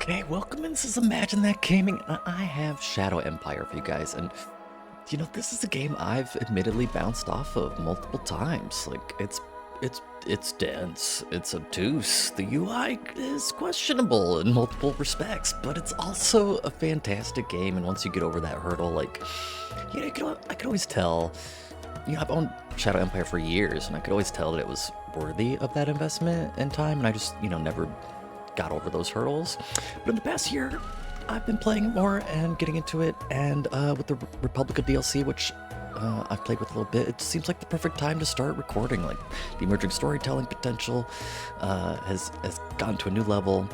Hey, welcome in. This is Imagine That Gaming. I have Shadow Empire for you guys, and this is a game I've admittedly bounced off of multiple times. Like, it's dense, it's obtuse, the UI is questionable in multiple respects, but it's also a fantastic game. And once you get over that hurdle, like, I could always tell. I've owned Shadow Empire for years, and I could always tell that it was worthy of that investment and time, and I just, never got over those hurdles. But in the past year, I've been playing it more and getting into it, and with the Republica DLC, which I've played with a little bit, it seems like the perfect time to start recording. Like, the emerging storytelling potential has gotten to a new level,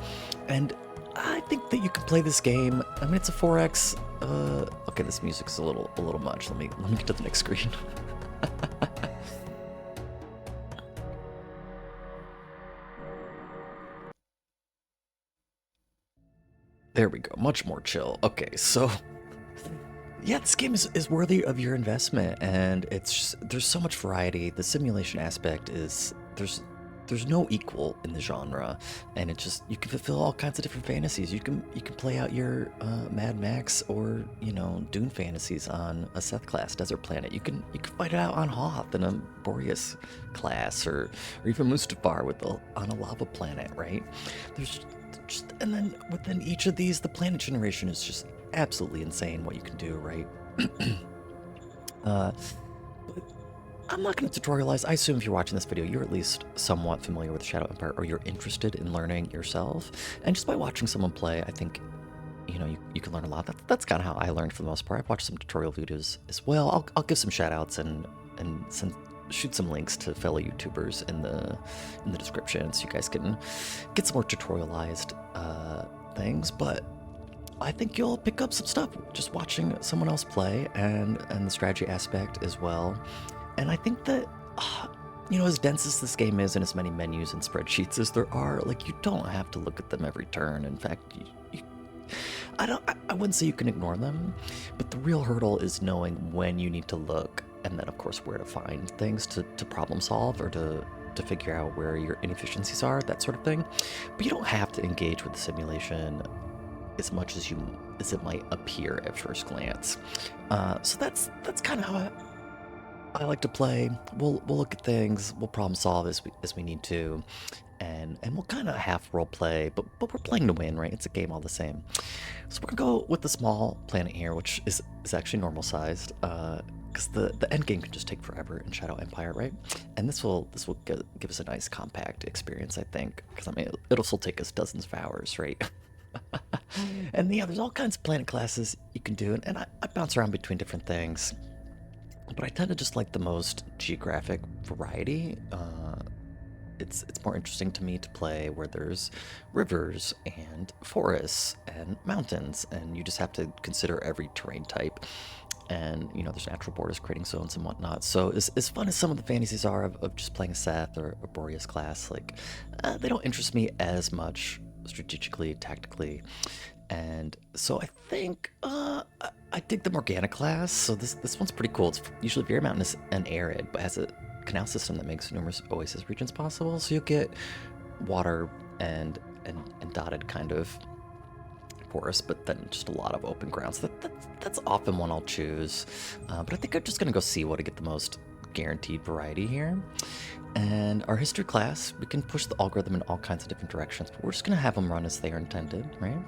and I think that you can play this game. I mean, it's a 4X. Okay, this music's a little much. Let me get to the next screen. There we go, much more chill. Okay, so yeah, this game is worthy of your investment, and there's so much variety. The simulation aspect is there's no equal in the genre, and you can fulfill all kinds of different fantasies. You can play out your Mad Max or Dune fantasies on a Seth class desert planet. You can fight it out on Hoth in a Boreas class, or even Mustafar on a lava planet, right? And then within each of these, the planet generation is just absolutely insane what you can do, right? But I'm not going to tutorialize. I assume if you're watching this video, you're at least somewhat familiar with Shadow Empire, or you're interested in learning yourself. And just by watching someone play, I think, you can learn a lot. That's kind of how I learned for the most part. I've watched some tutorial videos as well. I'll give some shout outs and shoot some links to fellow YouTubers in the description, so you guys can get some more tutorialized things. But I think you'll pick up some stuff just watching someone else play, and the strategy aspect as well. And I think that as dense as this game is, and as many menus and spreadsheets as there are, like, you don't have to look at them every turn. In fact, I wouldn't say you can ignore them, but the real hurdle is knowing when you need to look, and then of course where to find things to problem solve, or to figure out where your inefficiencies are, that sort of thing. But you don't have to engage with the simulation as much as it might appear at first glance. So that's kind of how I like to play. We'll look at things, we'll problem solve as we need to, and we'll kind of half role play, but we're playing to win, right? It's a game all the same. So we're gonna go with the small planet here, which is actually normal sized, because the end game can just take forever in Shadow Empire, right? And this will give us a nice compact experience, I think, because I mean it'll still take us dozens of hours, right? And yeah, there's all kinds of planet classes you can do, and I bounce around between different things, but I tend to just like the most geographic variety. It's more interesting to me to play where there's rivers and forests and mountains, and you just have to consider every terrain type. And there's natural borders, creating zones and whatnot. So as fun as some of the fantasies are of just playing a Seth or a Boreas class, like, they don't interest me as much strategically, tactically. And so I think I dig the Morgana class. So this one's pretty cool. It's usually very mountainous and arid, but has a canal system that makes numerous oasis regions possible. So you'll get water and dotted kind of forests, but then just a lot of open ground. So that's often one I'll choose. But I think I'm just gonna go see what to get the most guaranteed variety here. And our history class, we can push the algorithm in all kinds of different directions, but we're just gonna have them run as they are intended, right?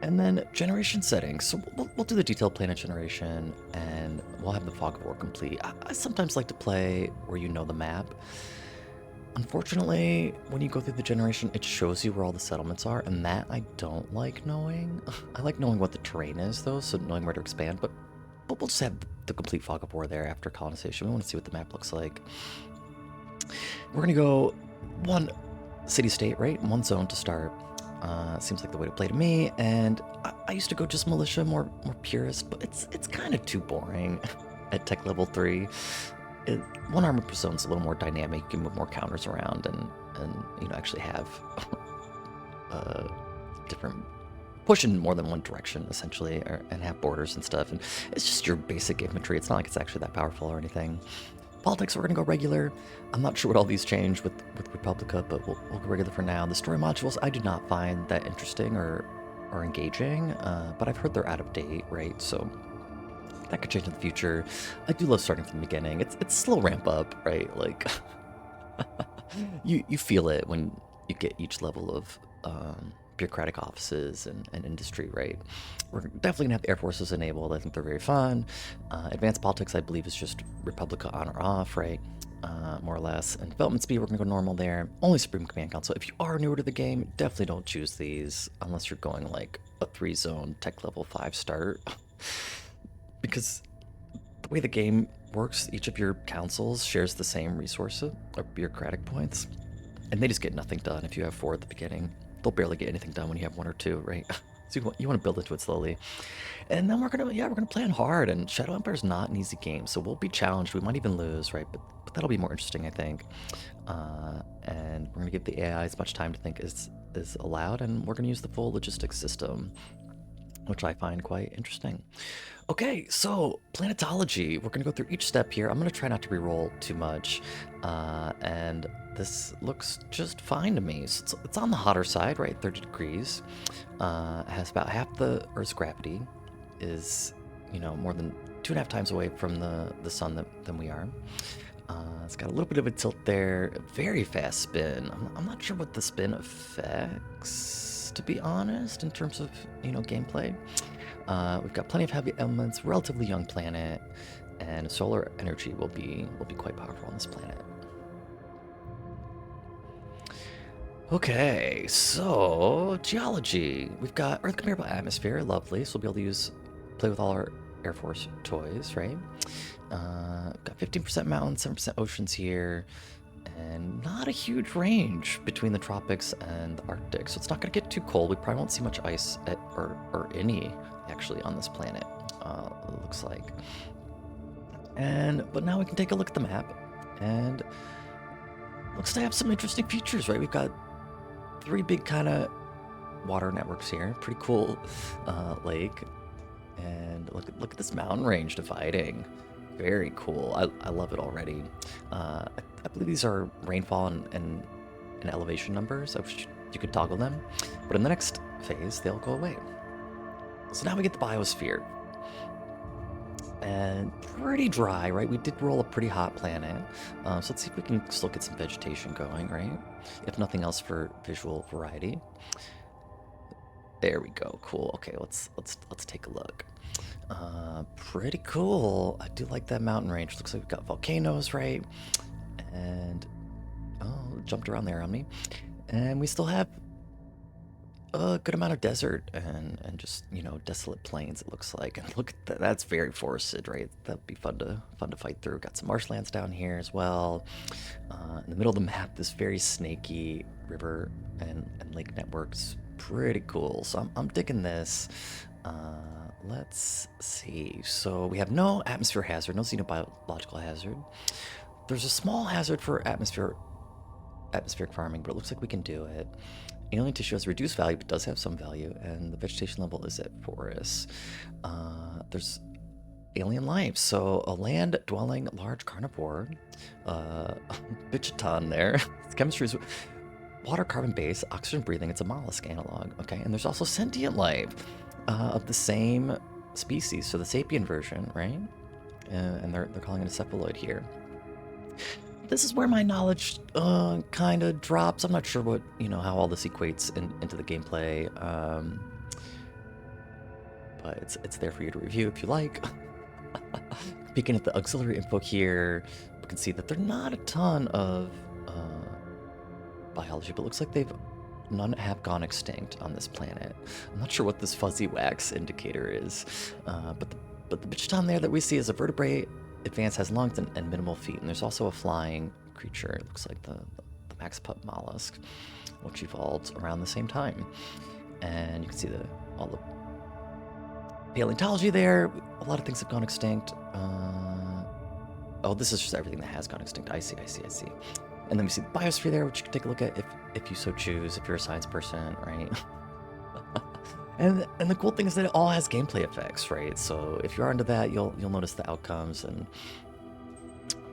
And then generation settings. So we'll do the detailed planet generation, and we'll have the fog of war complete. I sometimes like to play where you know the map. Unfortunately, when you go through the generation, it shows you where all the settlements are, and that I don't like knowing. I like knowing what the terrain is, though, so knowing where to expand, but we'll just have the complete fog of war there after colonization. We want to see what the map looks like. We're going to go one city-state, right? One zone to start. Seems like the way to play to me, and I used to go just militia, more purist, but it's kind of too boring at tech level 3. One armor per zone's a little more dynamic. You can move more counters around and actually have different push in more than one direction, essentially, and have borders and stuff. And it's just your basic infantry. It's not like it's actually that powerful or anything. Politics, we're going to go regular. I'm not sure what all these change with Republica, but we'll go regular for now. The story modules, I do not find that interesting or engaging, but I've heard they're out of date, right? So that could change in the future. I do love starting from the beginning. It's slow ramp up, right? Like, you feel it when you get each level of bureaucratic offices and industry, right? We're definitely gonna have the Air Forces enabled. I think they're very fun. Advanced politics, I believe, is just Republica on or off, right? More or less. And development speed, we're gonna go normal there. Only Supreme Command Council. If you are newer to the game, definitely don't choose these unless you're going like a 3-zone tech level 5 start. Because the way the game works, each of your councils shares the same resources or bureaucratic points, and they just get nothing done if you have 4 at the beginning. They'll barely get anything done when you have 1 or 2, right? So you want to build into it slowly. And then we're gonna plan hard, and Shadow Empire is not an easy game, so we'll be challenged. We might even lose, right? But that'll be more interesting, I think. And we're gonna give the AI as much time to think as allowed, and we're gonna use the full logistics system, which I find quite interesting. Okay, so planetology. We're gonna go through each step here. I'm gonna try not to re-roll too much, and this looks just fine to me. So it's on the hotter side, right? 30 degrees. It has about half the Earth's gravity. Is, more than 2.5 times away from the sun than we are. It's got a little bit of a tilt there. Very fast spin. I'm not sure what the spin affects, to be honest, in terms of gameplay. We've got plenty of heavy elements, relatively young planet, and solar energy will be quite powerful on this planet. Okay, so geology. We've got Earth comparable atmosphere, lovely. So we'll be able to play with all our Air Force toys, right? Got 15% mountains, 7% oceans here, and not a huge range between the tropics and the Arctic, so it's not going to get too cold. We probably won't see much ice or any actually on this planet. It looks like. But now we can take a look at the map, and looks to have some interesting features, right? We've got 3 big kind of water networks here. Pretty cool lake. And look at this mountain range dividing. Very cool. I love it already. I believe these are rainfall and elevation numbers. You could toggle them. But in the next phase, they'll go away. So now we get the biosphere. And pretty dry, right? We did roll a pretty hot planet. So let's see if we can still get some vegetation going, right? If nothing else for visual variety. There we go. Cool. Okay, let's take a look. Pretty cool. I do like that mountain range. Looks like we've got volcanoes, right? And jumped around there on me. And we still have a good amount of desert and just desolate plains. It looks like, and look at that. That's very forested, right? That'd be fun to fight through. Got some marshlands down here as well. In the middle of the map, this very snaky river and lake networks. Pretty cool. So I'm digging this. Let's see. So we have no atmosphere hazard, no xenobiological hazard. There's a small hazard for atmospheric farming, but it looks like we can do it. Alien tissue has reduced value, but does have some value, and the vegetation level is at forest. There's alien life, so a land-dwelling large carnivore. Bitch a ton there. Its chemistry is water, carbon base, oxygen breathing. It's a mollusk analog, okay? And there's also sentient life of the same species, so the sapien version, right? And they're calling it a cephaloid here. This is where my knowledge kind of drops. I'm not sure what how all this equates into the gameplay, but it's there for you to review if you like. Peeking at the auxiliary info here, we can see that there are not a ton of biology, but it looks like none have gone extinct on this planet. I'm not sure what this fuzzy wax indicator is, but the Bichiton there that we see is a vertebrate. Advance has lungs and minimal feet, and there's also a flying creature. It looks like the max pup mollusk, which evolved around the same time. And you can see all the paleontology there. A lot of things have gone extinct. Oh, this is just everything that has gone extinct. I see. And then we see the biosphere there, which you can take a look at if you so choose, if you're a science person, right? And the cool thing is that it all has gameplay effects, right? So if you're into that, you'll notice the outcomes, and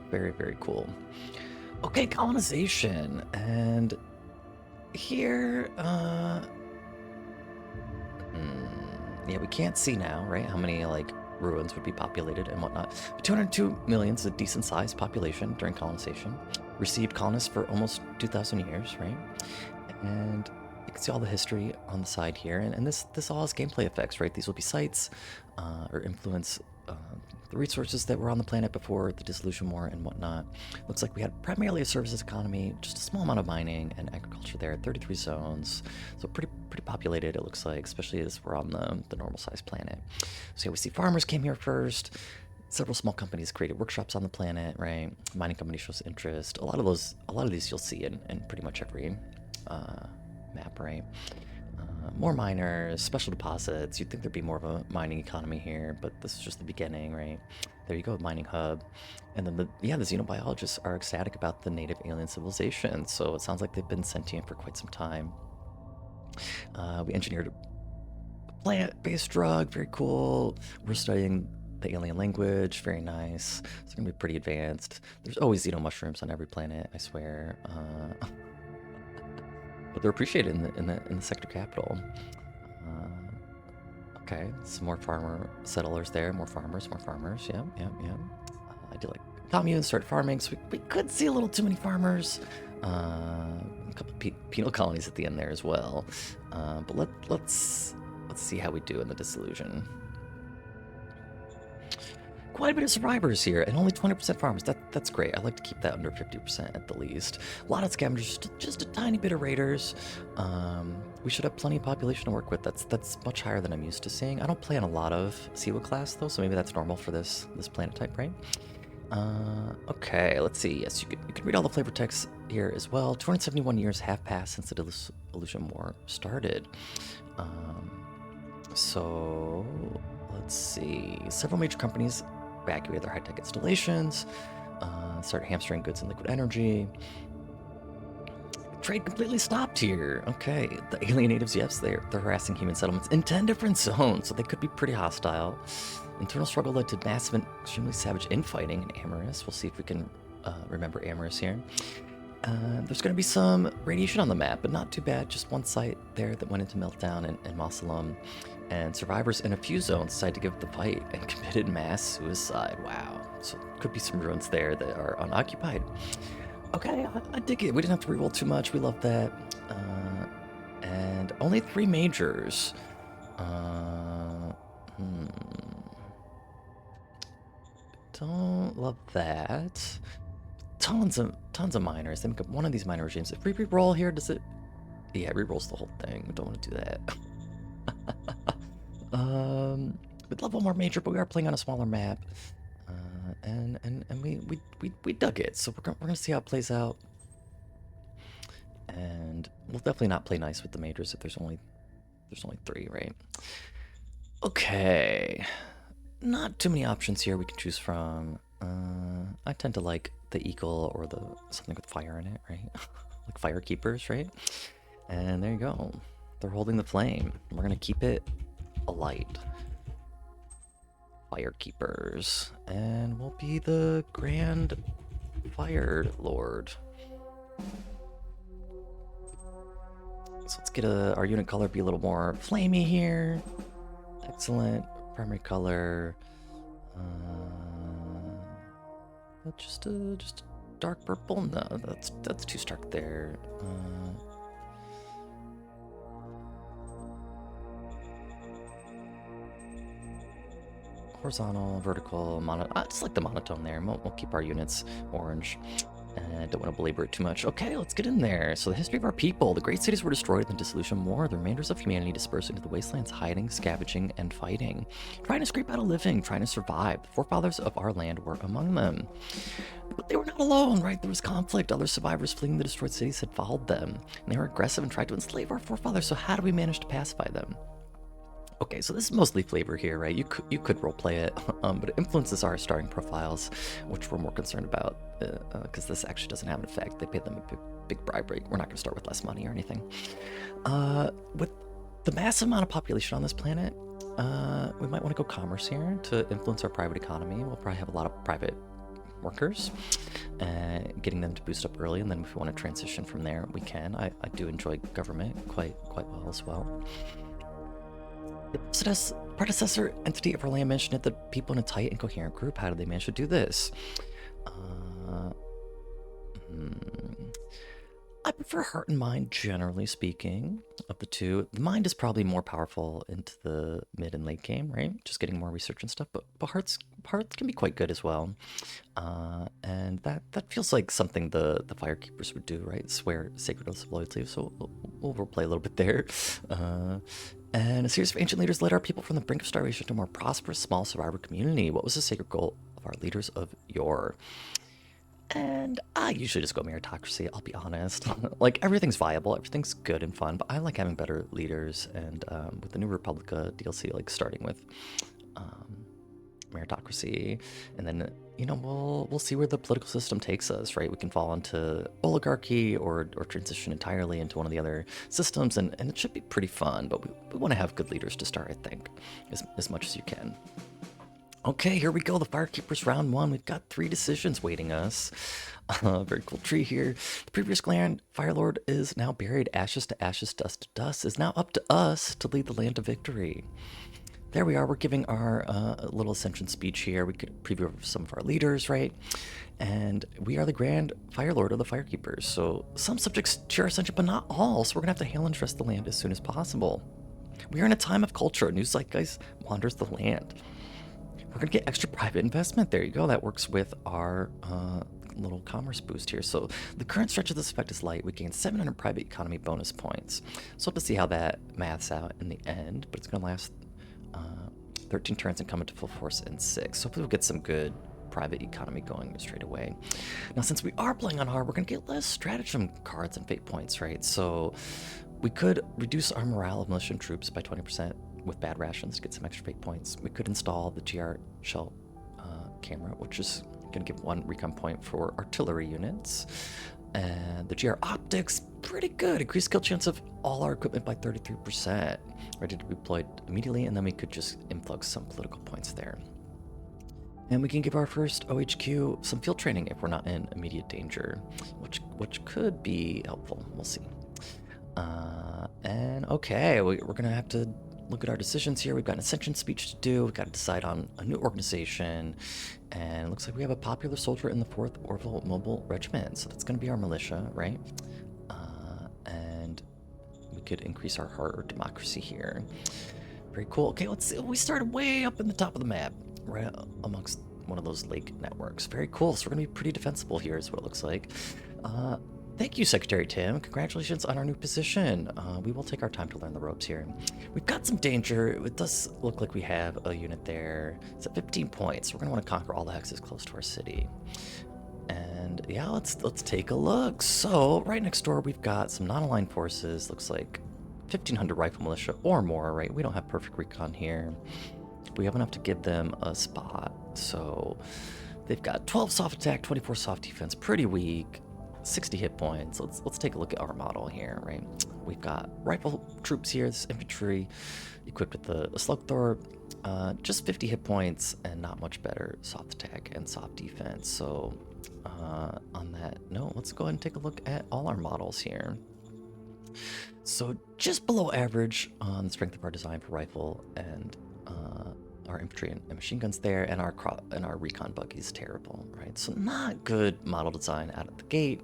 Very, very cool. Okay, colonization. And here, yeah, we can't see now, right? How many, like, ruins would be populated and whatnot. But 202 million is a decent sized population during colonization. Received colonists for almost 2,000 years, right? And you can see all the history on the side here. And this all has gameplay effects, right? These will be sites or influence the resources that were on the planet before the dissolution war and whatnot. Looks like we had primarily a services economy, just a small amount of mining and agriculture there, 33 zones. So pretty populated, it looks like, especially as we're on the normal sized planet. So yeah, we see farmers came here first. Several small companies created workshops on the planet, right? Mining company shows interest. A lot of these you'll see in pretty much every map, right? More miners, special deposits. You'd think there'd be more of a mining economy here, but this is just the beginning, right? There you go, mining hub. And then the xenobiologists are ecstatic about the native alien civilization, so it sounds like they've been sentient for quite some time. We engineered a plant-based drug, very cool. We're studying the alien language, very nice. It's gonna be pretty advanced. There's always mushrooms on every planet, I swear. But they're appreciated in the sector capital. Okay, some more farmer settlers there, more farmers, yeah. I do like communes, start farming, so we could see a little too many farmers. A couple penal colonies at the end there as well. But let's see how we do in the dissolution. Quite a bit of survivors here, and only 20% farmers. That's great. I like to keep that under 50% at the least. A lot of scavengers, just a tiny bit of raiders. We should have plenty of population to work with. That's much higher than I'm used to seeing. I don't play on a lot of Siwa class though, so maybe that's normal for this planet type, right? Okay, let's see. Yes, you can read all the flavor texts here as well. 271 years have passed since the Dissolution War started. So let's see. Several major companies evacuated their high-tech installations, started hamstering goods and liquid energy. Trade completely stopped here. Okay, the alien natives, yes, they're harassing human settlements in 10 different zones, so they could be pretty hostile. Internal struggle led to massive and extremely savage infighting in Amorous. We'll see if we can remember Amorous here. There's going to be some radiation on the map, but not too bad. Just one site there that went into meltdown in Mosulum. And survivors in a few zones decided to give up the fight and committed mass suicide. Wow. So could be some ruins there that are unoccupied. Okay, I dig it. We didn't have to reroll too much. We love that. And only 3 majors. Don't love that. Tons of miners. They make up one of these miner regimes. If we re-roll here, does it? Yeah, it re-rolls the whole thing. We don't want to do that. We'd love one more major, but we are playing on a smaller map. And we dug it, so we're gonna see how it plays out. And we'll definitely not play nice with the majors if there's only 3, right? Okay. Not too many options here we can choose from. I tend to like the eagle or the something with fire in it, right? Like Firekeepers, right? And there you go. They're holding the flame. We're gonna keep it alight. Firekeepers. And we'll be the Grand Fire Lord. So let's get our unit color be a little more flamey here. Excellent. Primary color. Just a dark purple? No, that's too stark there. Horizontal, vertical, I just like the monotone there. We'll keep our units orange. I don't want to belabor it too much. Okay, let's get in there. So the history of our people. The great cities were destroyed in the Dissolution War. The remainders of humanity dispersed into the wastelands, hiding, scavenging, and fighting. Trying to scrape out a living, trying to survive. The forefathers of our land were among them. But they were not alone, right? There was conflict. Other survivors fleeing the destroyed cities had followed them. And they were aggressive and tried to enslave our forefathers, so how do we manage to pacify them? Okay, so this is mostly flavor here, right? You could roleplay it, but it influences our starting profiles, which we're more concerned about, because this actually doesn't have an effect. They paid them a big bribe rate. We're not going to start with less money or anything. With the massive amount of population on this planet, we might want to go commerce here to influence our private economy. We'll probably have a lot of private workers, getting them to boost up early, and then if we want to transition from there, we can. I do enjoy government quite well as well. The predecessor entity of our land mentioned it, the people in a tight and coherent group. How did they manage to do this? I prefer heart and mind, generally speaking, of the two. The mind is probably more powerful into the mid and late game, right? Just getting more research and stuff, but hearts can be quite good as well. And that feels like something the Firekeepers would do, right? Swear sacred oaths of loyalty, so we'll roleplay a little bit there. And a series of ancient leaders led our people from the brink of starvation to a more prosperous, small survivor community. What was the sacred goal of our leaders of yore? And I usually just go meritocracy, I'll be honest. Like, everything's viable, everything's good and fun, but I like having better leaders, and with the new Republica DLC, like, starting with meritocracy, and then, you know, we'll see where the political system takes us, right? We can fall into oligarchy or transition entirely into one of the other systems, and it should be pretty fun, but we want to have good leaders to start, I think, as much as you can. Okay, here we go, the Firekeepers round 1. We've got 3 decisions waiting us. Very cool tree here. The previous Grand Firelord is now buried. Ashes to ashes, dust to dust. It's now up to us to lead the land to victory. There we are. We're giving our little ascension speech here. We could preview some of our leaders, right? And we are the Grand Firelord of the Firekeepers. So some subjects share ascension, but not all. So we're going to have to hail and trust the land as soon as possible. We are in a time of culture. A new zeitgeist wanders the land. We're going to get extra private investment. There you go. That works with our little commerce boost here. So the current stretch of this effect is light. We gain 700 private economy bonus points. So we'll have to see how that maths out in the end, but it's going to last 13 turns and come into full force in 6. So hopefully we'll get some good private economy going straight away. Now, since we are playing on hard, we're going to get less stratagem cards and fate points, right? So we could reduce our morale of militia and troops by 20% with bad rations to get some extra fate points. We could install the GR shell camera, which is going to give 1 recon point for artillery units. And the GR optics, pretty good. Increased kill chance of all our equipment by 33%. Ready to be deployed immediately, and then we could just influx some political points there. And we can give our first OHQ some field training if we're not in immediate danger, which could be helpful. We'll see. And okay, we're going to have to look at our decisions here. We've got an ascension speech to do. We've got to decide on a new organization. And it looks like we have a popular soldier in the 4th Orville Mobile Regiment. So that's going to be our militia, right? And we could increase our heart or democracy here. Very cool. Okay, let's see. We started way up in the top of the map, right amongst one of those lake networks. Very cool. So we're going to be pretty defensible here is what it looks like. Thank you, Secretary Tim. Congratulations on our new position. We will take our time to learn the ropes here. We've got some danger. It does look like we have a unit there. It's at 15 points. We're going to want to conquer all the hexes close to our city. And yeah, let's take a look. So right next door, we've got some non-aligned forces. Looks like 1,500 rifle militia or more, right? We don't have perfect recon here. We have enough to give them a spot. So they've got 12 soft attack, 24 soft defense, pretty weak. 60 hit points. Let's take a look at our model here, right? We've got rifle troops here, this infantry equipped with the slug thrower, just 50 hit points and not much better soft attack and soft defense. So on that note, let's go ahead and take a look at all our models here. So just below average on the strength of our design for rifle and our infantry and machine guns there, and our recon buggy is terrible, right? So not good model design out of the gate.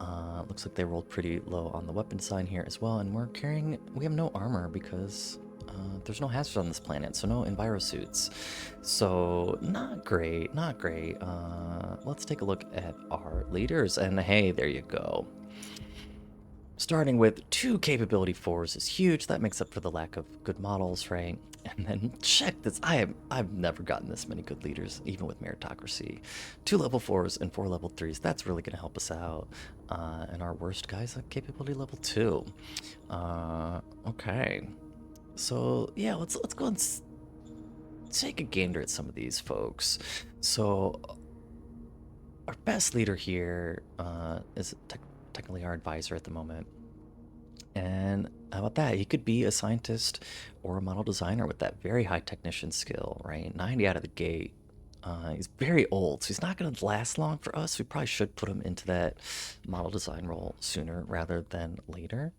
Looks like they rolled pretty low on the weapon design here as well, and we have no armor because there's no hazards on this planet, so no enviro suits. So not great. Let's take a look at our leaders, and hey, there you go. Starting with 2 capability 4s is huge. That makes up for the lack of good models, right? And then check this. I've never gotten this many good leaders, even with meritocracy. 2 level 4s and 4 level 3s. That's really going to help us out. And our worst guy's at capability level 2. Okay. So yeah, let's go and take a gander at some of these folks. So our best leader here is technically our advisor at the moment. And how about that? He could be a scientist or a model designer with that very high technician skill, right? 90 out of the gate. He's very old, so he's not going to last long for us. We probably should put him into that model design role sooner rather than later.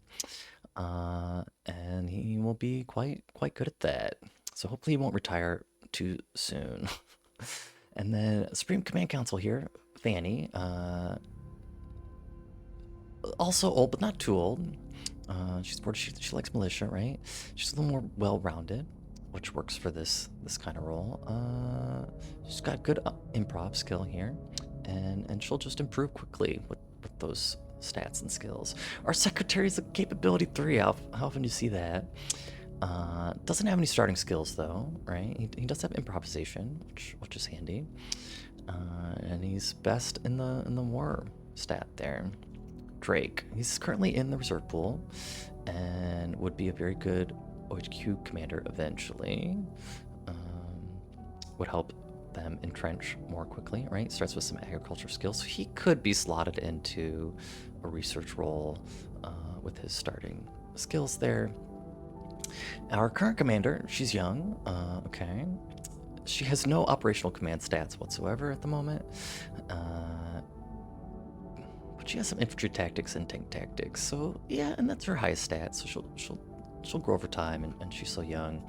And he will be quite good at that. So hopefully he won't retire too soon. And then Supreme Command Council here, Fanny. Also old, but not too old. She's sporty. She likes militia, right? She's a little more well-rounded, which works for this kind of role. She's got good improv skill here, and she'll just improve quickly with those stats and skills. Our secretary's a capability 3. How often do you see that? Doesn't have any starting skills though, right? He does have improvisation, which is handy. And he's best in the war stat there. Drake. He's currently in the reserve pool and would be a very good OHQ commander eventually. Would help them entrench more quickly, right? Starts with some agriculture skills. So he could be slotted into a research role with his starting skills there. Our current commander, she's young, okay. She has no operational command stats whatsoever at the moment. But she has some infantry tactics and tank tactics. So yeah, and that's her highest stat. So she'll grow over time, and she's so young.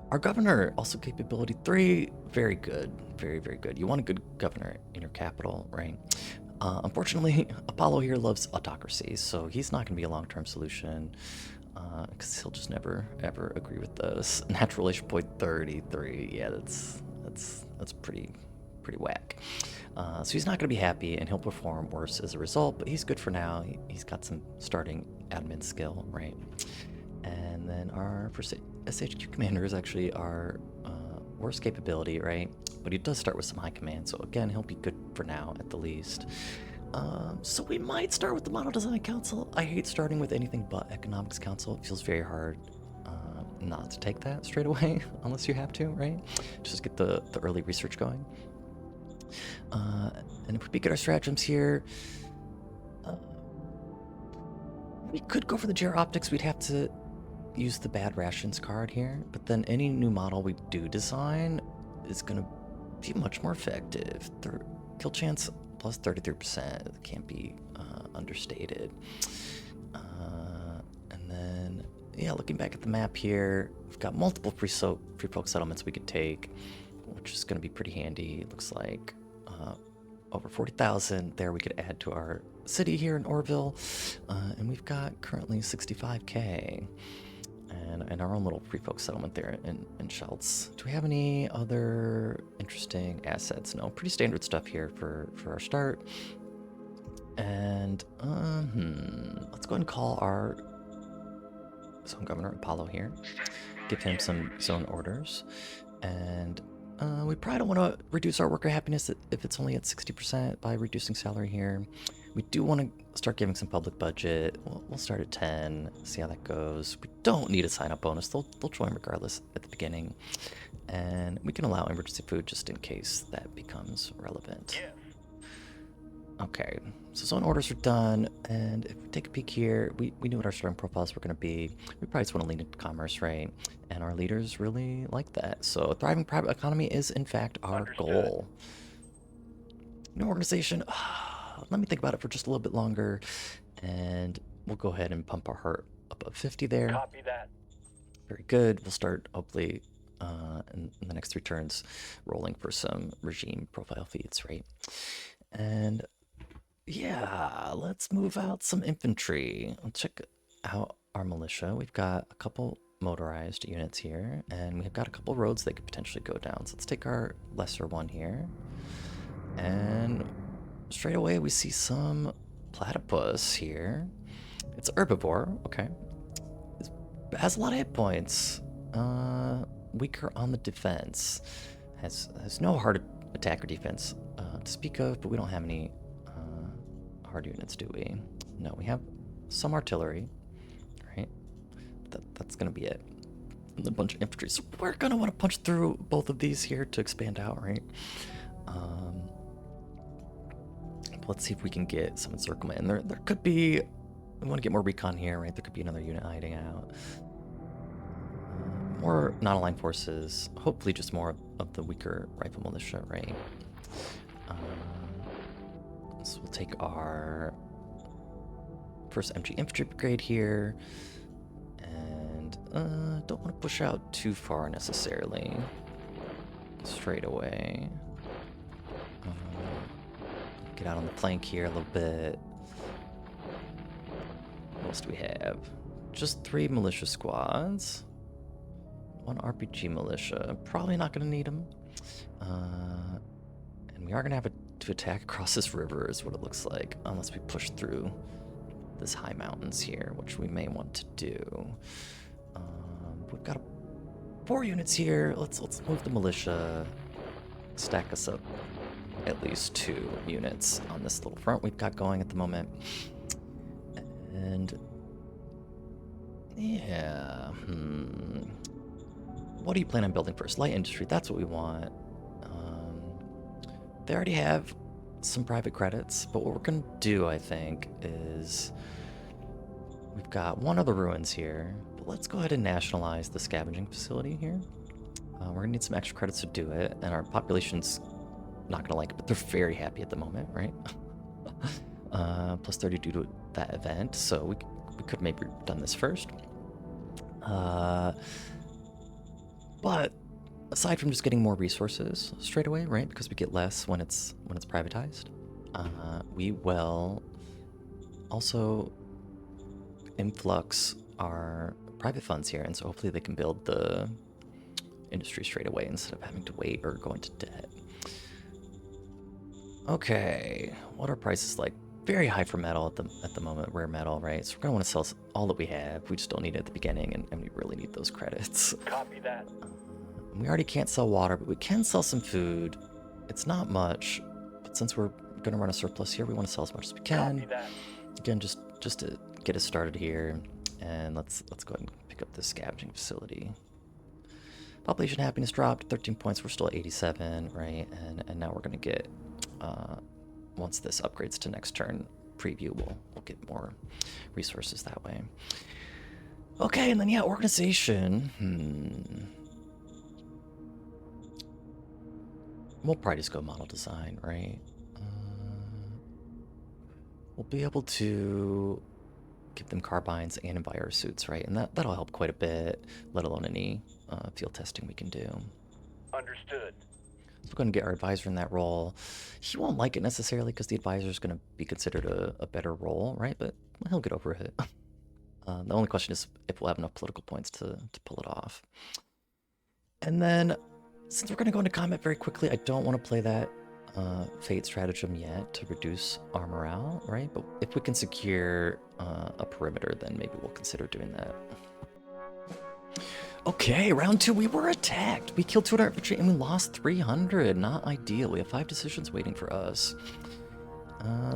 Our governor, also capability 3, very good, very good. You want a good governor in your capital, right? Unfortunately, Apollo here loves autocracy, so he's not going to be a long-term solution because he'll just never ever agree with those. Natural relation point 33, yeah, that's pretty whack. So he's not going to be happy, and he'll perform worse as a result. But he's good for now. He's got some starting admin skill, right? And then our first SHQ commander is actually our worst capability, right? But he does start with some high command, so again, he'll be good for now at the least. So we might start with the Model Design Council. I hate starting with anything but Economics Council. It feels very hard not to take that straight away, unless you have to, right? Just get the early research going. And if we pick at our stratagems here, we could go for the GR Optics. We'd have to use the bad rations card here, but then any new model we do design is going to be much more effective. Kill chance plus 33%, can't be understated. And then, yeah, looking back at the map here, we've got multiple free folk settlements we could take, which is going to be pretty handy. It looks like over 40,000 there we could add to our city here in Orville, and we've got currently 65k. And our own little free folk settlement there in Schultz. Do we have any other interesting assets? No, pretty standard stuff here for our start. And let's go ahead and call our zone governor Apollo here. Give him some zone orders. And we probably don't want to reduce our worker happiness if it's only at 60% by reducing salary here. We do want to start giving some public budget. We'll start at 10, see how that goes. We don't need a sign-up bonus. They'll join regardless at the beginning. And we can allow emergency food just in case that becomes relevant. Yeah. Okay, so zone orders are done, and if we take a peek here, we knew what our starting profiles were going to be. We probably just want to lean into commerce, right? And our leaders really like that. So a thriving private economy is, in fact, our goal. New organization. Let me think about it for just a little bit longer, and we'll go ahead and pump our heart above 50 there. Copy that. Very good. We'll start, hopefully, in the next 3 turns, rolling for some regime profile feeds, right? And yeah, let's move out some infantry. Let's check out our militia. We've got a couple motorized units here, and we've got a couple roads they could potentially go down. So let's take our lesser one here, and straight away we see some platypus here. It's herbivore, okay. It has a lot of hit points. Weaker on the defense. Has no hard attack or defense to speak of, but we don't have any hard units, do we? No, we have some artillery, right? That's gonna be it. And a bunch of infantry. So we're gonna want to punch through both of these here to expand out, right? Let's see if we can get some encirclement. And there could be, we want to get more recon here, right? There could be another unit hiding out. more non-aligned forces. Hopefully just more of the weaker rifle militia, right? So we'll take our first MG infantry brigade here. And don't want to push out too far necessarily. Straight away. Get out on the flank here a little bit. What else do we have? Just 3 militia squads. 1 RPG militia. Probably not going to need them. And we are going to have to attack across this river is what it looks like. Unless we push through this high mountains here, which we may want to do. We've got 4 units here. Let's move the militia. Stack us up at least 2 units on this little front we've got going at the moment. And yeah, what do you plan on building first? Light industry, that's what we want. They already have some private credits, but what we're gonna do, I think, is we've got 1 other ruins here, but let's go ahead and nationalize the scavenging facility here. We're gonna need some extra credits to do it, and our population's not gonna like it, but they're very happy at the moment, right? Plus 30 due to that event, so we could maybe have done this first. But aside from just getting more resources straight away, right? Because we get less when it's privatized. We will also influx our private funds here, and so hopefully they can build the industry straight away instead of having to wait or go into debt. Okay, what are prices like? Very high for metal at the moment, rare metal, right? So we're gonna want to sell all that we have. We just don't need it at the beginning, and we really need those credits. Copy that. We already can't sell water, but we can sell some food. It's not much, but since we're gonna run a surplus here, we want to sell as much as we can. Copy that. Again, just to get us started here, and let's go ahead and pick up this scavenging facility. Population happiness dropped 13 points. We're still at 87, right? And now we're gonna get once this upgrades to next turn preview, we'll get more resources that way. Okay, and then yeah, organization. We'll probably just go model design, right? We'll be able to give them carbines and enviro suits, right? And that'll help quite a bit, let alone any field testing we can do. Understood. So we're going to get our advisor in that role. He won't like it necessarily because the advisor is going to be considered a better role, right? But he'll get over it. The only question is if we'll have enough political points to pull it off. And then, since we're going to go into combat very quickly, I don't want to play that Fate stratagem yet to reduce our morale, right? But if we can secure a perimeter, then maybe we'll consider doing that. Okay, round 2, we were attacked. We killed 200 infantry and we lost 300. Not ideal. We have 5 decisions waiting for us.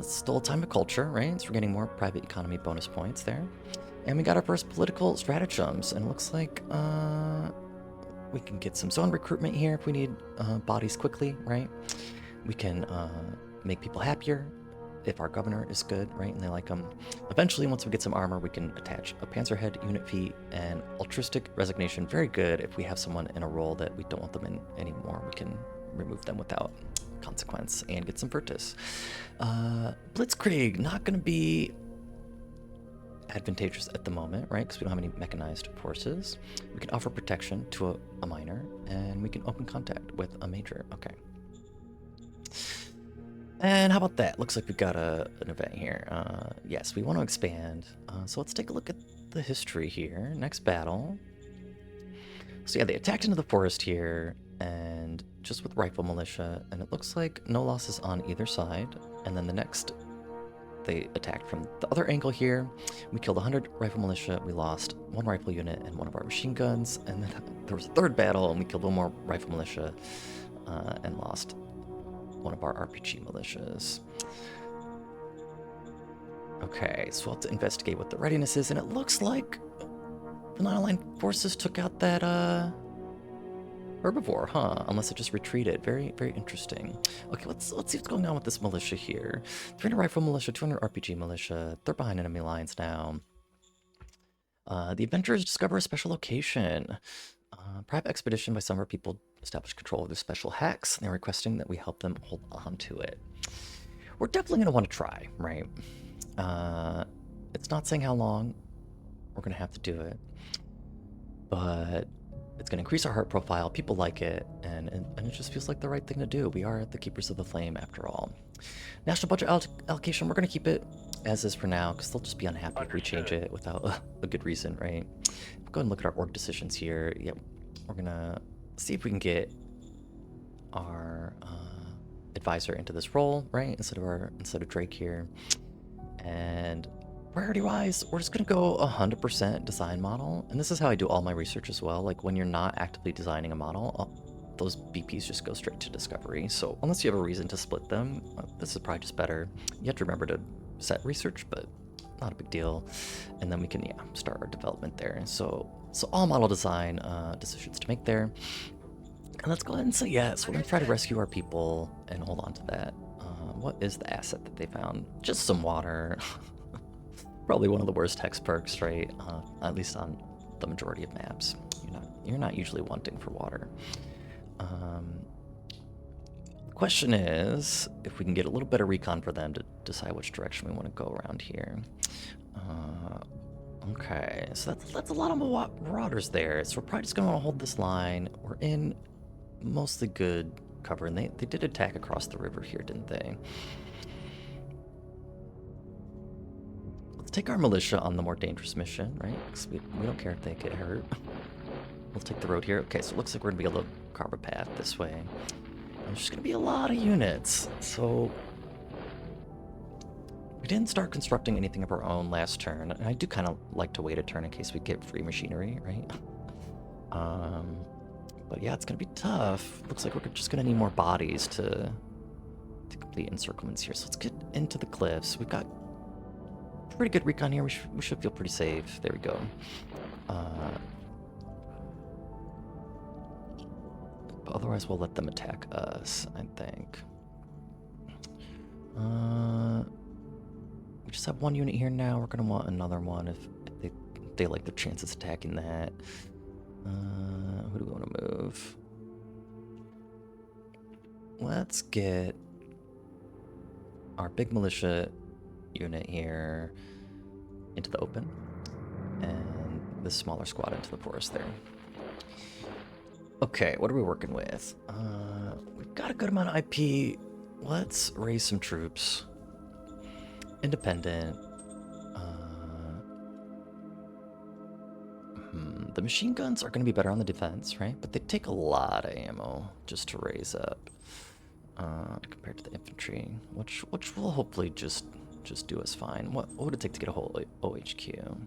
Still a time of culture, right? So we're getting more private economy bonus points there. And we got our first political stratagems, and it looks like we can get some zone recruitment here if we need bodies quickly, right? We can make people happier if our governor is good, right, and they like them. Eventually, once we get some armor, we can attach a Panzerhead, unit feet, and altruistic resignation. Very good if we have someone in a role that we don't want them in anymore. We can remove them without consequence and get some Virtus. Blitzkrieg, not going to be advantageous at the moment, right, because we don't have any mechanized forces. We can offer protection to a minor, and we can open contact with a major. Okay. And how about that? Looks like we've got an event here. Yes, we want to expand. So let's take a look at the history here. Next battle. So yeah, they attacked into the forest here, and just with rifle militia, and it looks like no losses on either side. And then the next, they attacked from the other angle here. We killed 100 rifle militia. We lost 1 rifle unit and 1 of our machine guns. And then there was a third battle, and we killed 1 more rifle militia and lost 1 of our RPG militias. Okay, so we'll have to investigate what the readiness is, and it looks like the non-aligned forces took out that herbivore, huh? Unless it just retreated. Very, very interesting. Okay, let's see what's going on with this militia here. 300 rifle militia, 200 RPG militia. They're behind enemy lines now. The adventurers discover a special location. Private expedition by some of our people established control of their special hex, and they're requesting that we help them hold on to it. We're definitely going to want to try, right? It's not saying how long we're going to have to do it, but it's going to increase our heart profile. People like it, and it just feels like the right thing to do. We are the Keepers of the Flame after all. National budget allocation, we're going to keep it as is for now, because they'll just be unhappy if we change it without a good reason, right? Go ahead and look at our org decisions here. Yep, we're going to see if we can get our advisor into this role, right? Instead of Drake here. And priority-wise, we're just gonna go 100% design model. And this is how I do all my research as well. Like when you're not actively designing a model, those BPs just go straight to discovery. So unless you have a reason to split them, this is probably just better. You have to remember to set research, but not a big deal. And then we can, start our development there. So all model design decisions to make there. And let's go ahead and say yes. We're going to try to rescue our people and hold on to that. What is the asset that they found? Just some water. Probably one of the worst hex perks, right? At least on the majority of maps. You're not usually wanting for water. The question is if we can get a little better recon for them to decide which direction we want to go around here. Okay, so that's a lot of marauders there. So we're probably just going to hold this line. We're in mostly good cover, and they did attack across the river here, didn't they? Let's take our militia on the more dangerous mission, right? Because we don't care if they get hurt. We'll take the road here. Okay, so it looks like we're going to be able to carve a path this way. And there's just going to be a lot of units. So we didn't start constructing anything of our own last turn, and I do kind of like to wait a turn in case we get free machinery, right? But yeah, it's going to be tough. Looks like we're just going to need more bodies to complete encirclements here. So let's get into the cliffs. We've got pretty good recon here. We should feel pretty safe. There we go. But otherwise, we'll let them attack us, I think. We just have one unit here now. We're going to want another one if they like their chances attacking that. Who do we want to move? Let's get our big militia unit here into the open, and the smaller squad into the forest there. Okay, what are we working with? We've got a good amount of IP. Let's raise some troops. Independent. The machine guns are going to be better on the defense, right? But they take a lot of ammo just to raise up compared to the infantry, which will hopefully just do us fine. What would it take to get a whole OHQ?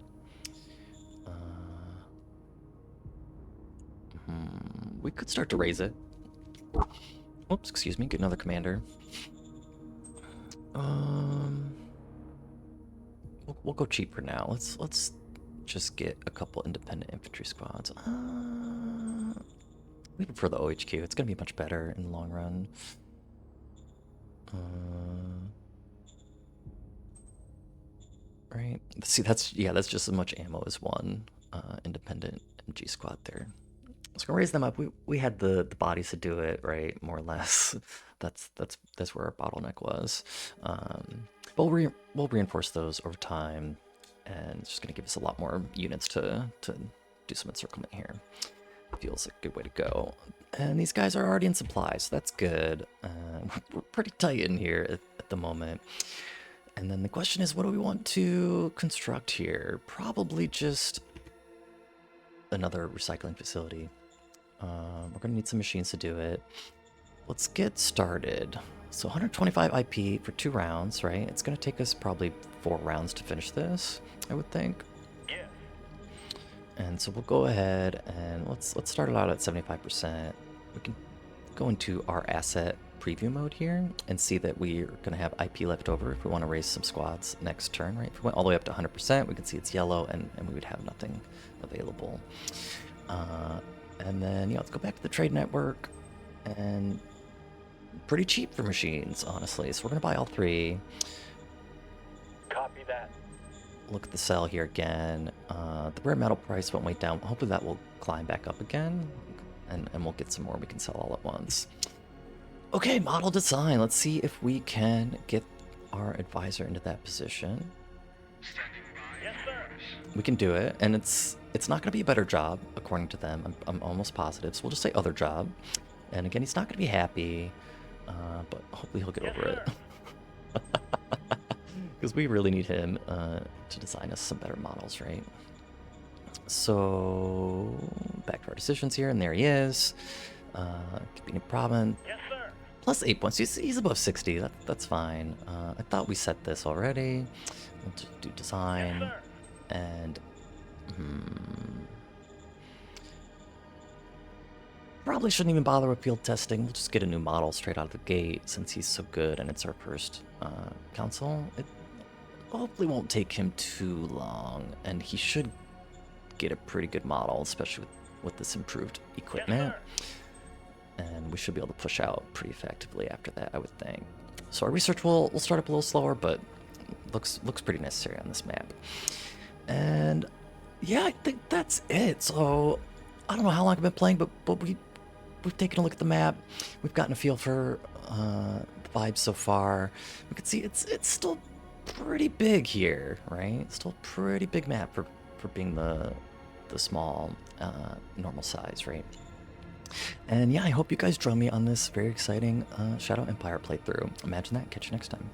We could start to raise it. Oops, excuse me. Get another commander. We'll go cheap for now. Let's just get a couple independent infantry squads. We prefer the OHQ. It's gonna be much better in the long run. Right. See, that's just as much ammo as one independent MG squad there. So we're gonna raise them up. We had the bodies to do it, right? More or less. That's where our bottleneck was. But we'll reinforce those over time, and it's just gonna give us a lot more units to do some encirclement here. Feels like a good way to go. And these guys are already in supply, so that's good. We're pretty tight in here at the moment. And then the question is, what do we want to construct here? Probably just another recycling facility. We're gonna need some machines to do it. Let's get started. So 125 IP for 2 rounds, right? It's gonna take us probably 4 rounds to finish this, I would think. Yeah. And so we'll go ahead and let's start it out at 75%. We can go into our asset preview mode here and see that we're gonna have IP left over if we want to raise some squads next turn, right? If we went all the way up to 100%, we can see it's yellow and we would have nothing available. And then, let's go back to the trade network, and pretty cheap for machines, honestly. So we're gonna buy all 3. Copy that. look at the sell here again. The rare metal price went way down. Hopefully that will climb back up again, and we'll get some more we can sell all at once. Okay, model design. Let's see if we can get our advisor into that position. Yes, sir. We can do it, and it's not going to be a better job, according to them. I'm almost positive, so we'll just say other job. And again, he's not going to be happy, but hopefully he'll get over it. Because we really need him to design us some better models, right? So, back to our decisions here, and there he is. Convenient province. Yes, sir. Plus 8 points. He's above 60. That's fine. I thought we set this already. We'll just do design. Yes, sir. And probably shouldn't even bother with field testing. We'll just get a new model straight out of the gate since he's so good and it's our first council. It hopefully won't take him too long, and he should get a pretty good model, especially with this improved equipment. Yes, and we should be able to push out pretty effectively after that, I would think. So our research will start up a little slower, but looks pretty necessary on this map. And yeah, I think that's it. So I don't know how long I've been playing, but we've taken a look at the map. We've gotten a feel for the vibes so far. We can see it's still pretty big here, right? It's still a pretty big map for being the small normal size, right? And yeah, I hope you guys join me on this very exciting Shadow Empire playthrough. Imagine that. Catch you next time.